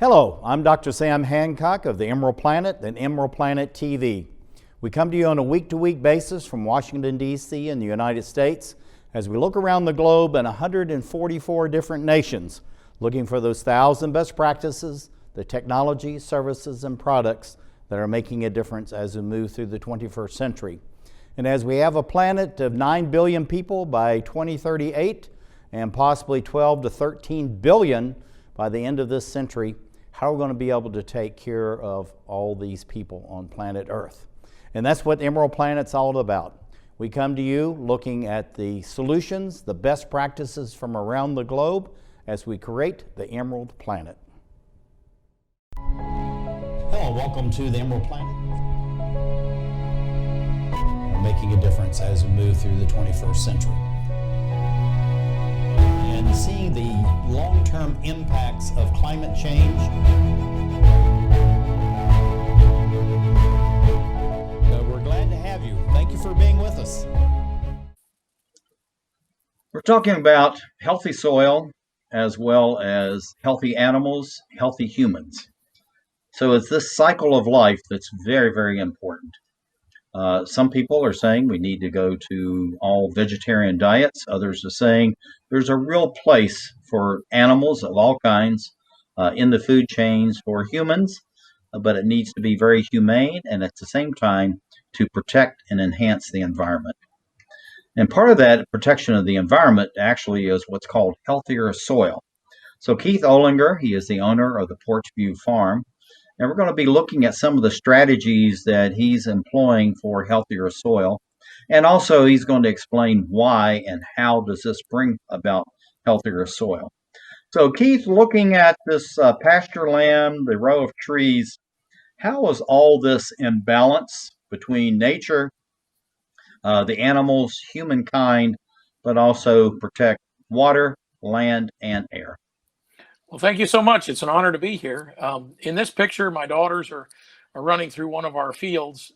Hello, I'm Dr. Sam Hancock of the Emerald Planet and Emerald Planet TV. We come to you on a week-to-week basis from Washington, D.C. in the United States as we look around the globe in 144 different nations, looking for those 1,000 best practices, the technology, services, and products that are making a difference as we move through the 21st century. And as we have a planet of 9 billion people by 2038 and possibly 12 to 13 billion by the end of this century, how are we going to be able to take care of all these people on planet Earth? And that's what Emerald Planet's all about. We come to you looking at the solutions, the best practices from around the globe as we create the Emerald Planet. Hello, welcome to the Emerald Planet. We're making a difference as we move through the 21st century. And seeing the long-term impacts of climate change. We're glad to have you. Thank you for being with us. We're talking about healthy soil as well as healthy animals, healthy humans. So it's this cycle of life that's very, very important. Some people are saying we need to go to all vegetarian diets. Others are saying there's a real place for animals of all kinds in the food chains for humans, but it needs to be very humane and at the same time to protect and enhance the environment. And part of that protection of the environment actually is what's called healthier soil. So Keith Ohlinger, he is the owner of the Porch Farm. And we're going to be looking at some of the strategies that he's employing for healthier soil. And also he's going to explain why and how does this bring about healthier soil. So Keith, looking at this pasture land, the row of trees, how is all this imbalance between nature, the animals, humankind, but also protect water, land, and air? Well, thank you so much. It's an honor to be here. In this picture, my daughters are running through one of our fields.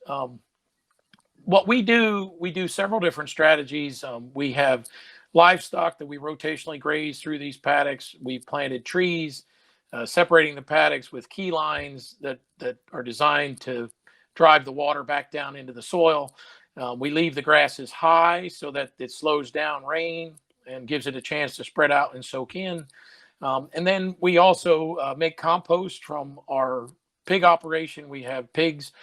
What we do several different strategies. We have livestock that we rotationally graze through these paddocks. We've planted trees, separating the paddocks with key lines that are designed to drive the water back down into the soil. We leave the grasses high so that it slows down rain and gives it a chance to spread out and soak in. And then we also make compost from our pig operation. We have pigs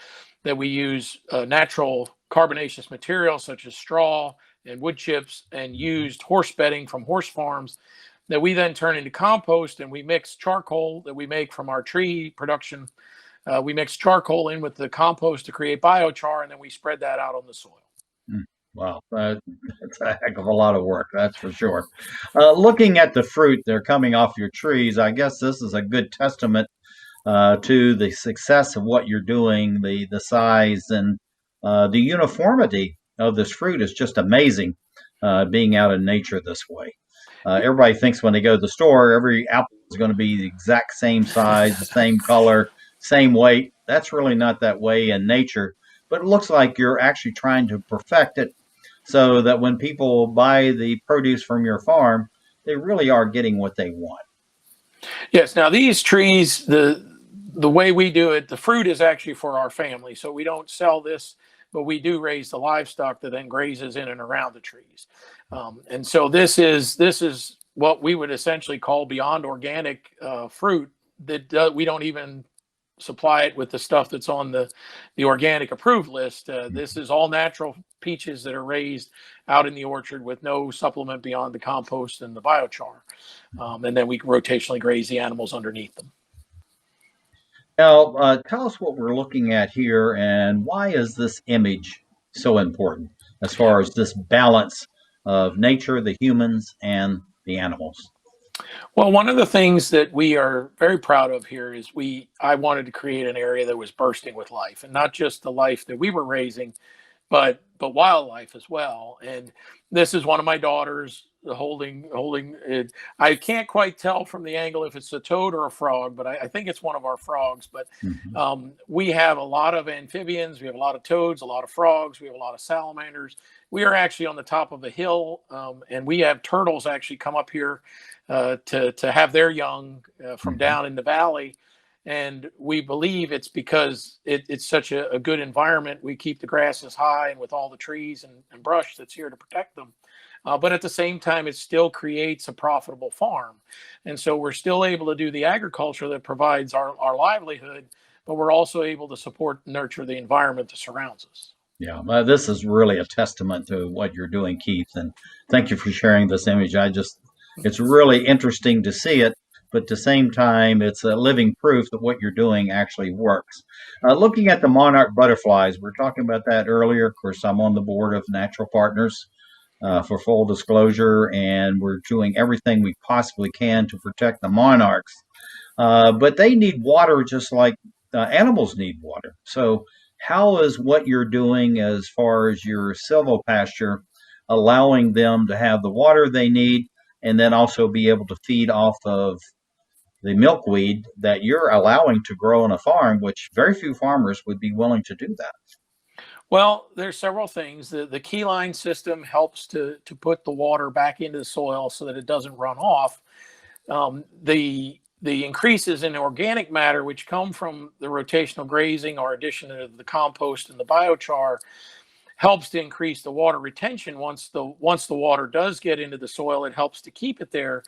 that we use natural carbonaceous materials such as straw and wood chips and used horse bedding from horse farms that we then turn into compost, and we mix charcoal that we make from our tree production. We mix charcoal in with the compost to create biochar, and then we spread that out on the soil. Wow, that's a heck of a lot of work, that's for sure. Looking at the fruit they're coming off your trees, I guess this is a good testament to the success of what you're doing, the size and the uniformity of this fruit is just amazing, being out in nature this way. Everybody thinks when they go to the store, every apple is going to be the exact same size, the same color, same weight. That's really not that way in nature, but it looks like you're actually trying to perfect it so that when people buy the produce from your farm, they really are getting what they want. Yes. Now these trees, the way we do it, the fruit is actually for our family. So we don't sell this, but we do raise the livestock that then grazes in and around the trees. And so this is what we would essentially call beyond organic fruit that we don't even supply it with the stuff that's on the organic approved list. This is all natural peaches that are raised out in the orchard with no supplement beyond the compost and the biochar. And then we rotationally graze the animals underneath them. Now, tell us what we're looking at here and why is this image so important as far as this balance of nature, the humans, and the animals? Well, one of the things that we are very proud of here is I wanted to create an area that was bursting with life, and not just the life that we were raising, but wildlife as well. And this is one of my daughters holding it. I can't quite tell from the angle if it's a toad or a frog, but I think it's one of our frogs. But we have a lot of amphibians, we have a lot of toads, a lot of frogs, we have a lot of salamanders. We are actually on the top of a hill, and we have turtles actually come up here to have their young from down in the valley. And we believe it's because it's such a good environment. We keep the grasses high and with all the trees and brush that's here to protect them. But at the same time, it still creates a profitable farm. And so we're still able to do the agriculture that provides our livelihood, but we're also able to support and nurture the environment that surrounds us. Yeah, this is really a testament to what you're doing, Keith. And thank you for sharing this image. It's really interesting to see it, but at the same time, it's a living proof that what you're doing actually works. Looking at the monarch butterflies, we were talking about that earlier. Of course, I'm on the board of Natural Partners for full disclosure, and we're doing everything we possibly can to protect the monarchs. But they need water just like animals need water. So, how is what you're doing as far as your silvopasture allowing them to have the water they need and then also be able to feed off of the milkweed that you're allowing to grow on a farm, which very few farmers would be willing to do that? Well, there's several things. The key line system helps to put the water back into the soil so that it doesn't run off. The increases in organic matter, which come from the rotational grazing or addition to the compost and the biochar, helps to increase the water retention. Once the water does get into the soil, it helps to keep it there.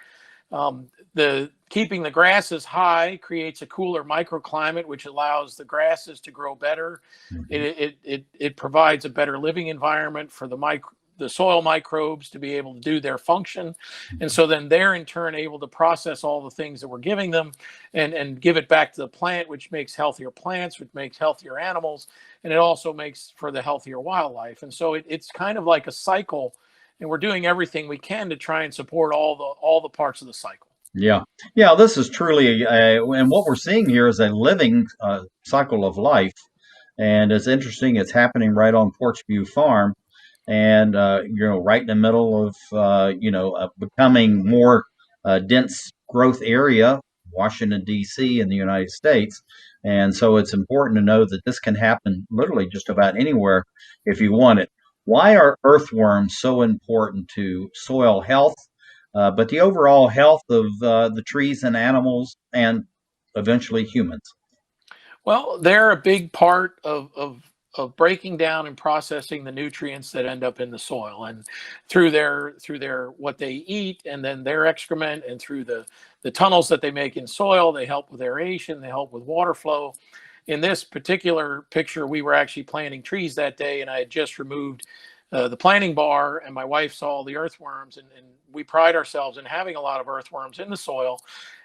The keeping the grasses high creates a cooler microclimate, which allows the grasses to grow better. It provides a better living environment for the soil microbes to be able to do their function. And so then they're in turn able to process all the things that we're giving them and give it back to the plant, which makes healthier plants, which makes healthier animals. And it also makes for the healthier wildlife. And so it's kind of like a cycle, and we're doing everything we can to try and support all the parts of the cycle. Yeah, yeah, this is truly, and what we're seeing here is a living cycle of life. And it's interesting, it's happening right on Porch Farm. And, right in the middle of, becoming more dense growth area, Washington, D.C. in the United States. And so it's important to know that this can happen literally just about anywhere if you want it. Why are earthworms so important to soil health, but the overall health of the trees and animals and eventually humans? Well, they're a big part of breaking down and processing the nutrients that end up in the soil, and through their what they eat and then their excrement, and through the tunnels that they make in soil, they help with aeration, they help with water flow. In this particular picture, we were actually planting trees that day, and I had just removed the planting bar, and my wife saw the earthworms, and we pride ourselves in having a lot of earthworms in the soil.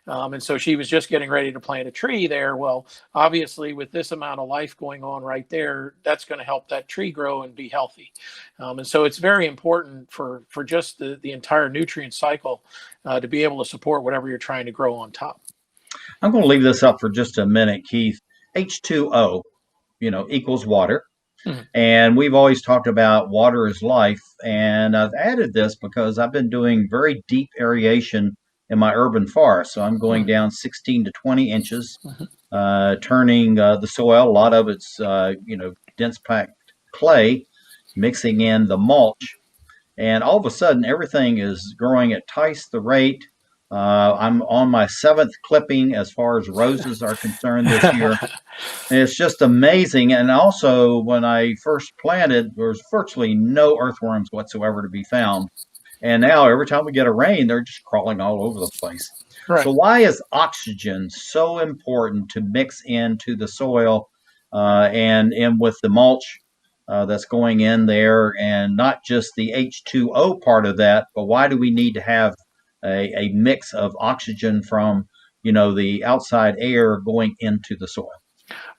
And so she was just getting ready to plant a tree there. Well, obviously, with this amount of life going on right there, that's going to help that tree grow and be healthy. And so it's very important for just the entire nutrient cycle to be able to support whatever you're trying to grow on top. I'm going to leave this up for just a minute, Keith. H2O, equals water. Mhm. And we've always talked about water is life. And I've added this because I've been doing very deep aeration in my urban forest. So I'm going down 16 to 20 inches, turning the soil. A lot of it's, dense packed clay, mixing in the mulch. And all of a sudden, everything is growing at twice the rate. I'm on my 7th clipping as far as roses are concerned this year. It's just amazing. And also, when I first planted, there was virtually no earthworms whatsoever to be found. And now, every time we get a rain, they're just crawling all over the place. Right. So, why is oxygen so important to mix into the soil and with the mulch that's going in there, and not just the H2O part of that, but why do we need to have a mix of oxygen from, the outside air going into the soil?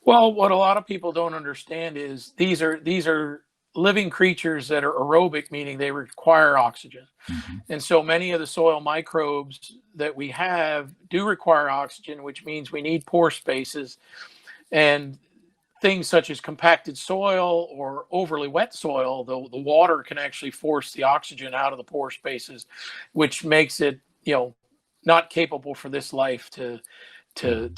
Well, what a lot of people don't understand is these are living creatures that are aerobic, meaning they require oxygen. Mm-hmm. And so many of the soil microbes that we have do require oxygen, which means we need pore spaces. And things such as compacted soil or overly wet soil, the water can actually force the oxygen out of the pore spaces, which makes it, not capable for this life to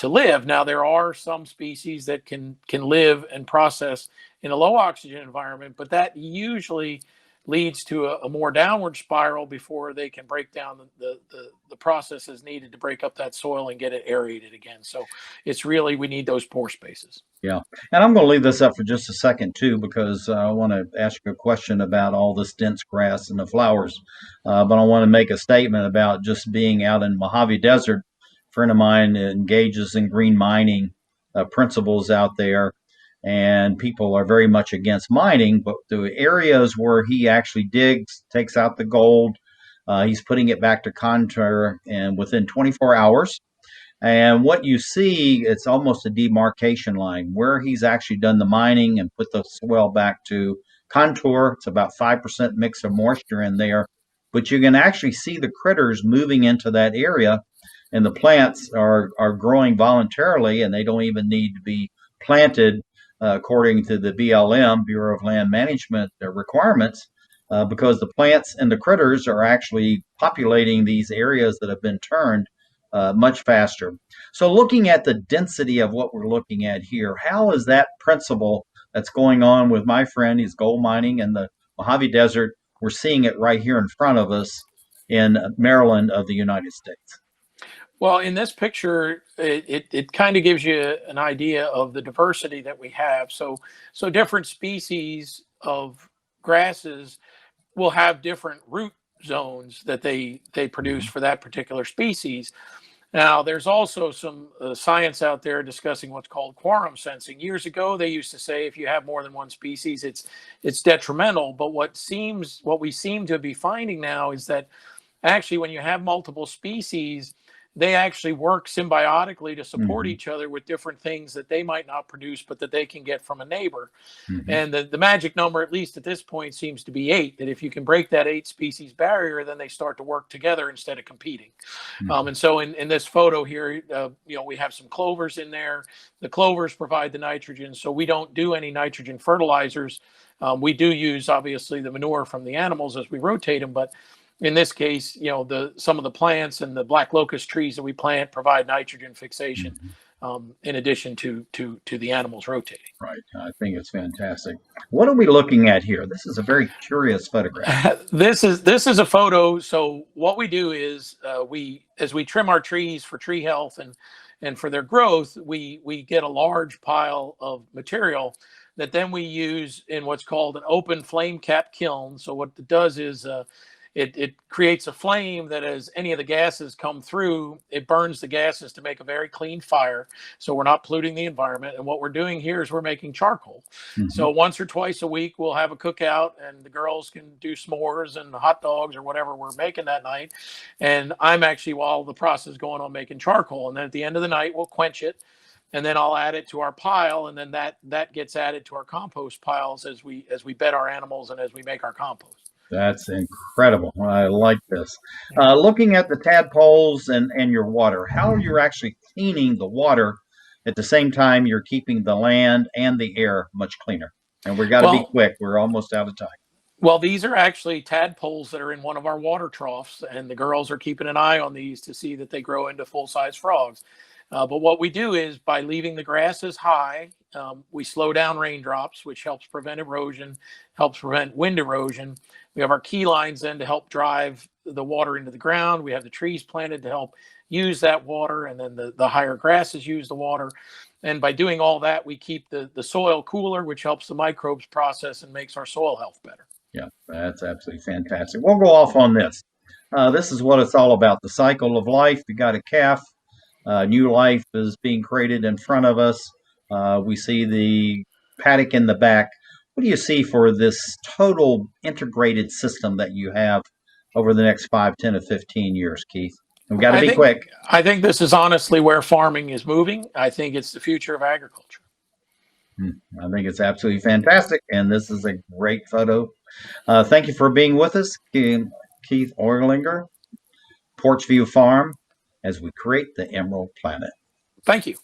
live. Now, there are some species that can live and process in a low oxygen environment, but that usually leads to a more downward spiral before they can break down the processes needed to break up that soil and get it aerated again. So it's really, we need those pore spaces. Yeah. And I'm going to leave this up for just a second, too, because I want to ask you a question about all this dense grass and the flowers. But I want to make a statement about just being out in Mojave Desert. A friend of mine engages in green mining principles out there, and people are very much against mining. But the areas where he actually digs, takes out the gold, he's putting it back to contour, and within 24 hours, and what you see, it's almost a demarcation line where he's actually done the mining and put the soil back to contour. It's about 5% mix of moisture in there, but you can actually see the critters moving into that area, and the plants are growing voluntarily, and they don't even need to be planted according to the BLM, Bureau of Land Management requirements, because the plants and the critters are actually populating these areas that have been turned much faster. So looking at the density of what we're looking at here, how is that principle that's going on with my friend? He's gold mining in the Mojave Desert. We're seeing it right here in front of us in Maryland of the United States. Well, in this picture, it kind of gives you an idea of the diversity that we have. So different species of grasses will have different root zones that they produce for that particular species. Now, there's also some science out there discussing what's called quorum sensing. Years ago, they used to say if you have more than one species, it's detrimental. But what we seem to be finding now is that actually, when you have multiple species, they actually work symbiotically to support each other with different things that they might not produce, but that they can get from a neighbor. And the magic number, at least at this point, seems to be 8, that if you can break that 8 species barrier, then they start to work together instead of competing. And so in this photo here, we have some clovers in there. The clovers provide the nitrogen, so we don't do any nitrogen fertilizers. We do use, obviously, the manure from the animals as we rotate them, but in this case, some of the plants and the black locust trees that we plant provide nitrogen fixation, in addition to the animals rotating. Right. I think it's fantastic. What are we looking at here? This is a very curious photograph. This is a photo. So what we do is as we trim our trees for tree health and for their growth, we get a large pile of material that then we use in what's called an open flame cap kiln. So what it does is it creates a flame that as any of the gases come through, it burns the gases to make a very clean fire. So we're not polluting the environment. And what we're doing here is we're making charcoal. So once or twice a week, we'll have a cookout and the girls can do s'mores and hot dogs or whatever we're making that night. And I'm actually, while the process is going on, making charcoal. And then at the end of the night, we'll quench it. And then I'll add it to our pile. And then that gets added to our compost piles as we bed our animals and as we make our compost. That's incredible. I like this. Looking at the tadpoles and your water, how you're actually cleaning the water at the same time you're keeping the land and the air much cleaner. And we've got to be quick. We're almost out of time. Well, these are actually tadpoles that are in one of our water troughs, and the girls are keeping an eye on these to see that they grow into full-size frogs. But what we do is by leaving the grasses high, we slow down raindrops, which helps prevent erosion, helps prevent wind erosion. We have our key lines then to help drive the water into the ground. We have the trees planted to help use that water, and then the higher grasses use the water. And by doing all that, we keep the soil cooler, which helps the microbes process and makes our soil health better. Yeah, that's absolutely fantastic. We'll go off on this. This is what it's all about, the cycle of life. You got a calf. New life is being created in front of us. We see the paddock in the back. What do you see for this total integrated system that you have over the next 5, 10, or 15 years, Keith? We've got to be quick. I think this is honestly where farming is moving. I think it's the future of agriculture. I think it's absolutely fantastic, and this is a great photo. Thank you for being with us, Keith Ohlinger, Porch View Farm, as we create the Emerald Planet. Thank you.